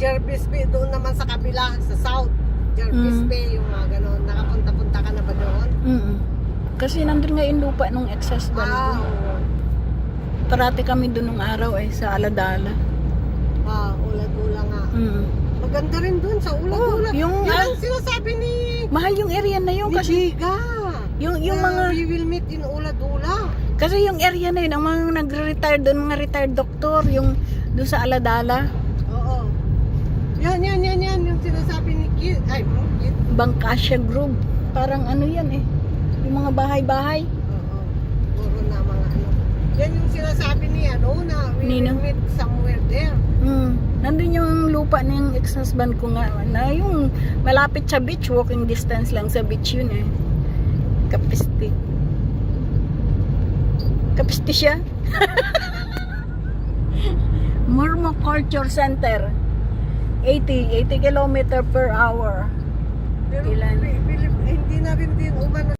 Jervis Bay, doon naman sa kabila, sa south. Jervis Bay, yung mga ganon. Nakapunta-punta ka na ba doon? Kasi nandun nga yung lupa nung ex-husband ko. Oo. Parati kami doon nung araw sa Aladala. Ula-dula nga. Maganda rin doon sa Ula-dula. Yung Yan ang sinasabi ni mahal yung area na yun kasi Giga. yung mga We will meet in Ula-dula. kasi yung area na yun ang mga nagre-retire doon, mga retired doktor yung doon sa Aladala. Oo. Yan. Yung sinasabi ni Kid. Ay, Kid. Bangkasya Group. Parang ano yan yung mga bahay-bahay. Oo. Puro na mga ano. Yan yung sinasabi niya, no, na we Nino? will meet somewhere there. Nandun yung lupa ng ex-husband ko nga na yung malapit sa beach, walking distance lang sa beach yun Kapisti. Kapisti siya. Mormo Culture Center. 80 km per hour. Pero Ilan? hindi na rin din umano